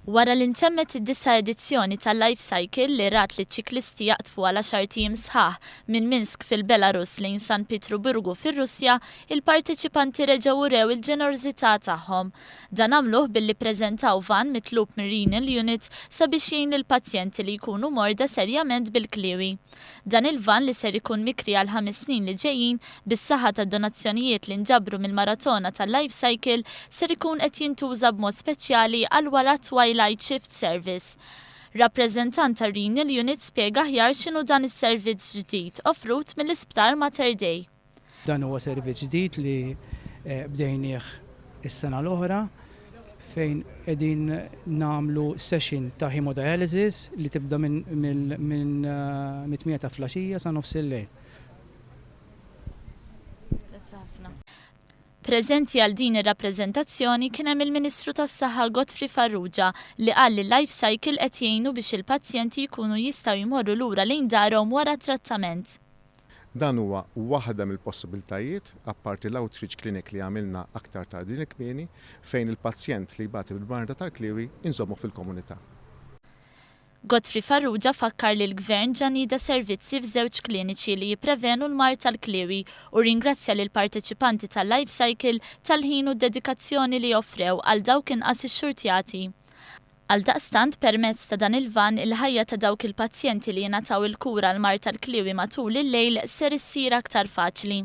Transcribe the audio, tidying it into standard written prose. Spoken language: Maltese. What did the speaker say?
Wara li ntemmet id-9 edizzjoni tal-Life Cycle li rat li ċ-ċiklisti jaqtfu għal 10 tim sħaħ minn Minsk fil-Belarus lejn San Pietruburgu fir-Russja, il-parteċipanti reġgħu urew il-ġenerożità tagħhom. Dan għamluh billi ppreżentaw vann mitlub mir Renal Unit sabiex jgħin lill-pazjenti li jkunu morda serjament bil-kliwi. Dan il-vann li ser ikun mikri għal 5 snin li ġejjin bis-saħħa tad-donazzjonijiet li nġabru mill-maratona tal-Life Cycle ser ikun qed jintuża b'mod speċjali għal wara Twilight Shift Servizz. Rappreżentant tar Renal Unit spjega aħjar x'inhu dan is-servizz ġdid offrut mill-Isptar Mater Dei. Dan huwa servizz ġdid li bdejnieh is-sena l-oħra fejn qegħdin nagħmlu session ta' hemodialysis li tibda minn 8 ta' flaxija sa nofs il-lejl. Preżenti għal din ir-rappreżentazzjoni kien hemm il-Ministru tas-Saħħa Godfrey Farrugia li qal li Life Cycle qed jgħinu biex il-pazjenti jkunu jistgħu jmorru lura lejn darhom wara t-trattament. Dan huwa waħda mill-possibiltajiet apparti l-outreach clinic li għamilna aktar tard din il-kmieni fejn il-pazjent li jbati bil-marda tal-kliwi inżommu fil-komunità. Godfrey Farrugia fakkar li l-Gvern ġanida servizzi f'żewġ kliniċi li jipprevenu l-mard tal-kliwi u ringrazzja lil parteċipanti tal-Life Cycle tal-ħin u d-dedikazzjoni li joffrew għal dawk inqas ix-xurtjati. Għaldaqstant permezz ta' dan il-vann il-ħajja ta' dawk il-pazjenti li jingħataw il-kura l-mard tal-kliwi matul il-lejl ser issir aktar faċli.